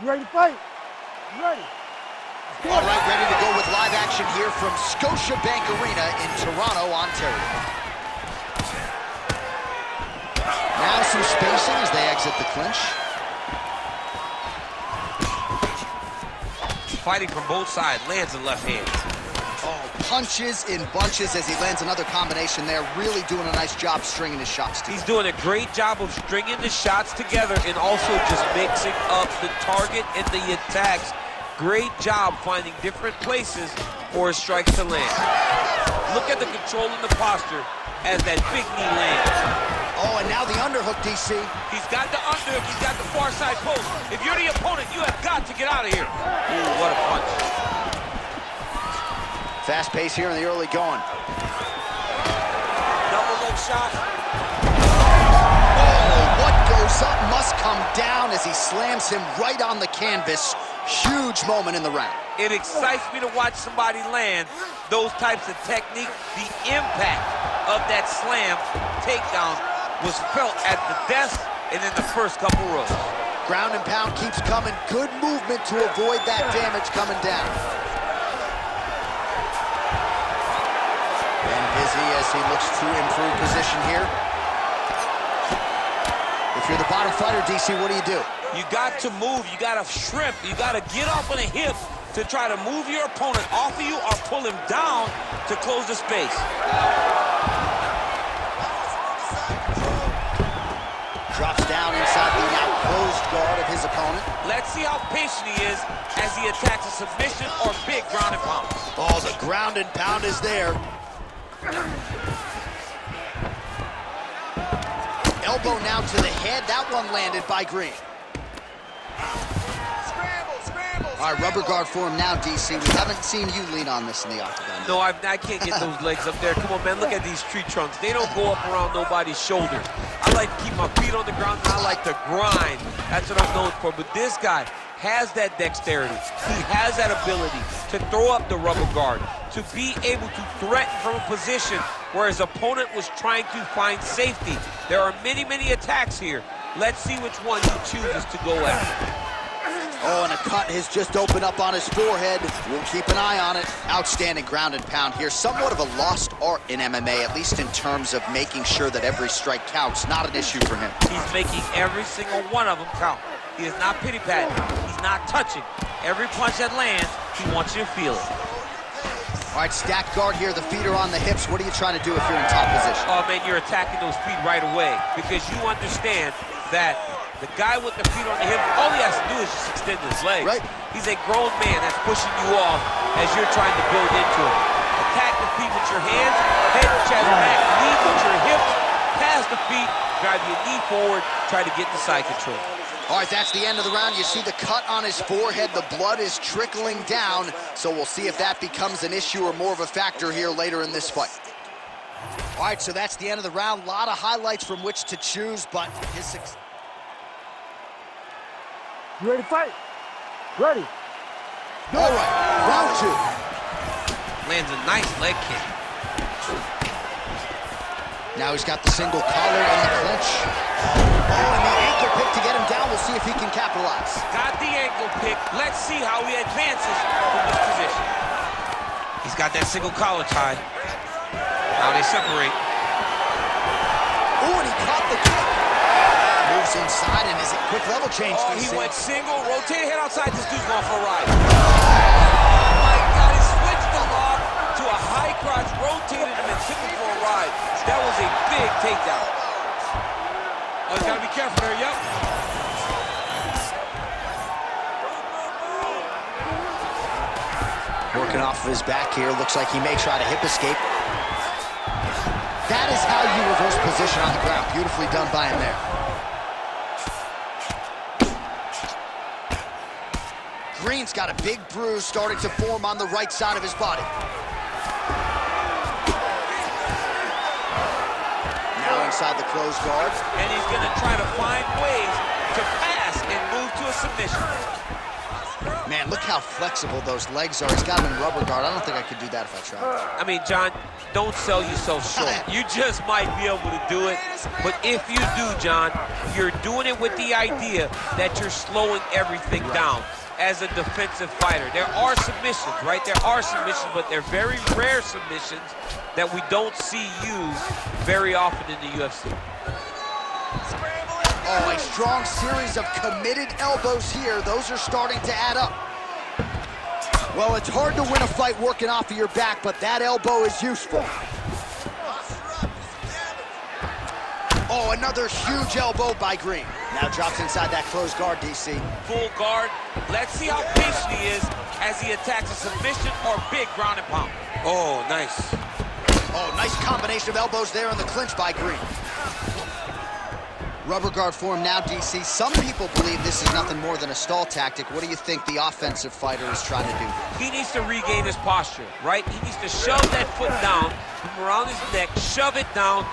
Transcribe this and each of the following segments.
You ready to fight? You ready? All right, ready to go with live action here from Scotiabank Arena in Toronto, Ontario. Now some spacing as they exit the clinch. Fighting from both sides, lands the left hand. Oh, punches in bunches as he lands another combination there. Really doing a nice job stringing his shots together. He's doing a great job of stringing the shots together and also just mixing up the target and the attacks. Great job finding different places for his strikes to land. Look at the control and the posture as that big knee lands. Oh, and now the underhook, DC. He's got the underhook, he's got the far side post. If you're the opponent, you have got to get out of here. Ooh, what a punch. Fast pace here in the early going. Double leg shot. Oh, what goes up must come down as he slams him right on the canvas. Huge moment in the round. It excites me to watch somebody land those types of technique. The impact of that slam takedown was felt at the desk and in the first couple rows. Ground and pound keeps coming. Good movement to avoid that damage coming down. And busy as he looks to improve position here. If you're the bottom fighter, DC, what do you do? You got to move, you got to shrimp, you got to get up on a hip to try to move your opponent off of you or pull him down to close the space. Drops down inside the now closed guard of his opponent. Let's see how patient he is as he attacks a submission or big ground and pound. Oh, the ground and pound is there. Elbow now to the head. That one landed by Green. All right, rubber guard for him now, DC. We haven't seen you lean on this in the octagon. No, I can't get those legs up there. Come on, man, look at these tree trunks. They don't go up around nobody's shoulders. I like to keep my feet on the ground, and I like to grind. That's what I'm known for. But this guy has that dexterity. He has that ability to throw up the rubber guard, to be able to threaten from a position where his opponent was trying to find safety. There are many, many attacks here. Let's see which one he chooses to go after. Oh, and a cut has just opened up on his forehead. We'll keep an eye on it. Outstanding ground and pound here. Somewhat of a lost art in MMA, at least in terms of making sure that every strike counts. Not an issue for him. He's making every single one of them count. He is not pity-patting. He's not touching. Every punch that lands, he wants you to feel it. All right, stacked guard here. The feet are on the hips. What are you trying to do if you're in top position? Oh, man, you're attacking those feet right away because you understand that the guy with the feet on the hip, all he has to do is just extend his legs. Right. He's a grown man that's pushing you off as you're trying to build into it. Attack the feet with your hands, head, chest, back, knee with your hips, pass the feet, drive your knee forward, try to get the side control. All right, that's the end of the round. You see the cut on his forehead. The blood is trickling down, so we'll see if that becomes an issue or more of a factor here later in this fight. All right, so that's the end of the round. A lot of highlights from which to choose, but his success. You ready to fight? Ready. All right, round two. Lands a nice leg kick. Now he's got the single collar and the clinch. Oh, and the ankle pick to get him down. We'll see if he can capitalize. Got the ankle pick. Let's see how he advances from this position. He's got that single collar tie. Now they separate. Oh, and he caught the kick. Moves inside, and is it quick level change? Oh, he went single, rotated head outside. This dude's going for a ride. Oh, my God, he switched the lock to a high crotch, rotated him and took him for a ride. That was a big takedown. Oh, he's got to be careful there, yep. Working off of his back here. Looks like he may try to hip escape. That is how you reverse position on the ground. Beautifully done by him there. Green's got a big bruise starting to form on the right side of his body. Now inside the closed guard. And he's going to try to find ways to pass and move to a submission. Man, look how flexible those legs are. He's got him in rubber guard. I don't think I could do that if I tried. I mean, John, don't sell yourself short. You just might be able to do it, but if you do, John, you're doing it with the idea that you're slowing everything down as a defensive fighter. There are submissions, right? There are submissions, but they're very rare submissions that we don't see used very often in the UFC. Oh, a strong series of committed elbows here. Those are starting to add up. Well, it's hard to win a fight working off of your back, but that elbow is useful. Oh, another huge elbow by Green. Now drops inside that closed guard, DC. Full guard. Let's see how patient he is as he attacks a submission or big ground and pound. Oh, nice. Oh, nice combination of elbows there in the clinch by Green. Rubber guard form now, DC. Some people believe this is nothing more than a stall tactic. What do you think the offensive fighter is trying to do? He needs to regain his posture, right? He needs to shove that foot down from around his neck, shove it down,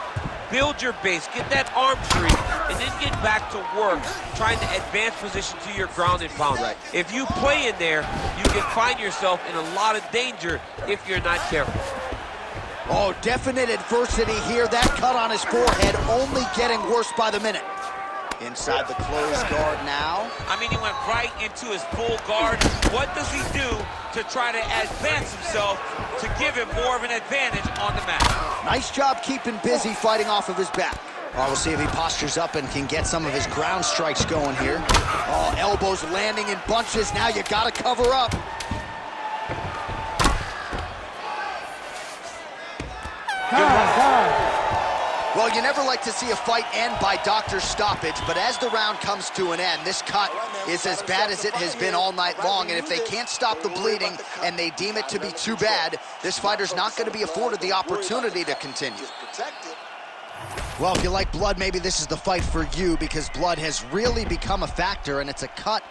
build your base, get that arm tree, and then get back to work, trying to advance position to your ground and pound. Right. If you play in there, you can find yourself in a lot of danger if you're not careful. Oh, definite adversity here. That cut on his forehead only getting worse by the minute. Inside the closed guard now. I mean, he went right into his full guard. What does he do to try to advance himself to give him more of an advantage on the mat? Nice job keeping busy fighting off of his back. Oh, we'll see if he postures up and can get some of his ground strikes going here. Oh, elbows landing in bunches. Now you gotta cover up. Well, you never like to see a fight end by doctor's stoppage, but as the round comes to an end, this cut is as bad as it has been all night long, and if they can't stop the bleeding and they deem it to be too bad, this fighter's not going to be afforded the opportunity to continue. Well, if you like blood, maybe this is the fight for you, because blood has really become a factor, and it's a cut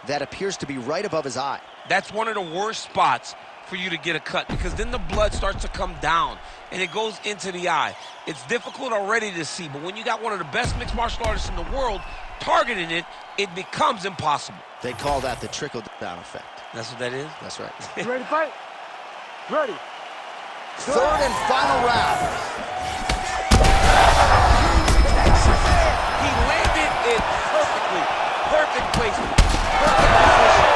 that appears to be right above his eye. That's one of the worst spots for you to get a cut, because then the blood starts to come down and it goes into the eye. It's difficult already to see, but when you got one of the best mixed martial artists in the world targeting it, it becomes impossible. They call that the trickle-down effect. That's what that is? That's right. You ready to fight? Ready. Third and final round. He landed it perfectly. Perfect placement. Perfect position.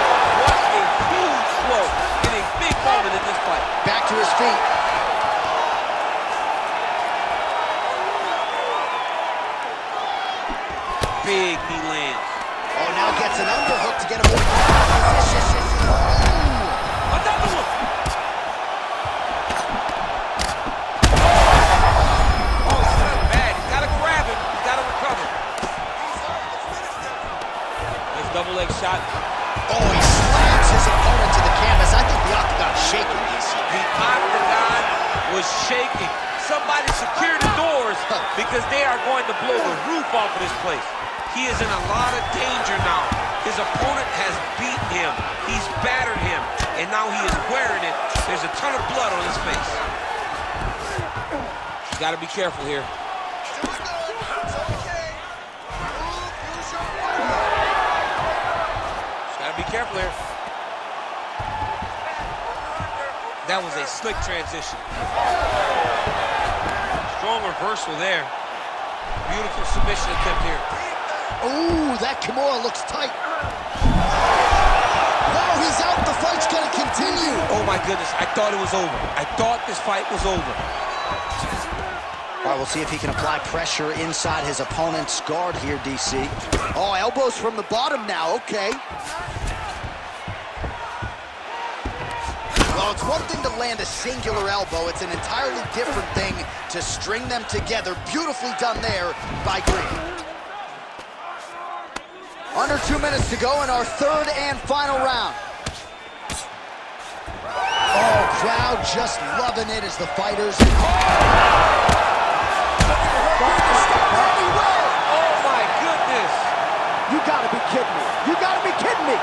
What a huge blow in a big moment in this fight. Back to his feet. Big knee lands. Oh, now gets an underhook to get him over the position. Another one. Oh, it's not bad. He's got to grab him. He's got to recover. Nice double leg shot. Oh, he slams his opponent to the canvas. I think the octagon's shaking, DC. The octagon was shaking. Somebody secure the doors because they are going to blow the roof off of this place. He is in a lot of danger now. His opponent has beaten him. He's battered him. And now he is wearing it. There's a ton of blood on his face. You got to be careful here. Just got to be careful here. That was a slick transition. Strong reversal there. Beautiful submission attempt here. Ooh, that Kimura looks tight. No, he's out. The fight's gonna continue. Oh my goodness, I thought it was over. I thought this fight was over. All right, we'll see if he can apply pressure inside his opponent's guard here, DC. Oh, elbows from the bottom now, okay. Well, it's one thing to land a singular elbow. It's an entirely different thing to string them together. Beautifully done there by Green. Under 2 minutes to go in our third and final round. Oh, crowd just loving it as the fighters. Oh my goodness. You gotta be kidding me. You gotta be kidding me.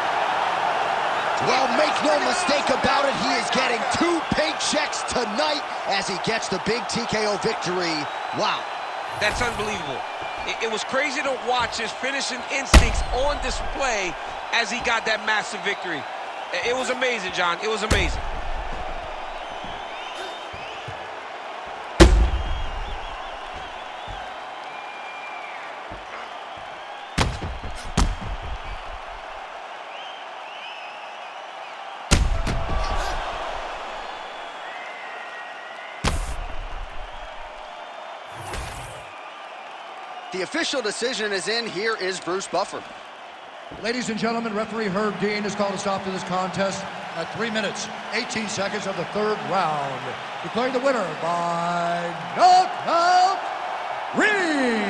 Well, make no mistake about it, he is getting 2 paychecks tonight as he gets the big TKO victory. Wow. That's unbelievable. It was crazy to watch his finishing instincts on display as he got that massive victory. It was amazing, John. It was amazing. The official decision is in. Here is Bruce Buffer. Ladies and gentlemen, referee Herb Dean has called a stop to this contest at 3 minutes, 18 seconds of the third round. Declaring the winner by knockout, Reigns.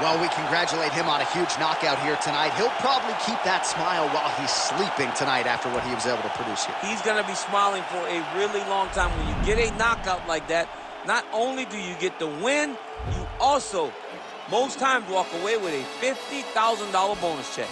Well, we congratulate him on a huge knockout here tonight. He'll probably keep that smile while he's sleeping tonight after what he was able to produce here. He's going to be smiling for a really long time. When you get a knockout like that, not only do you get the win, you also, most times, walk away with a $50,000 bonus check.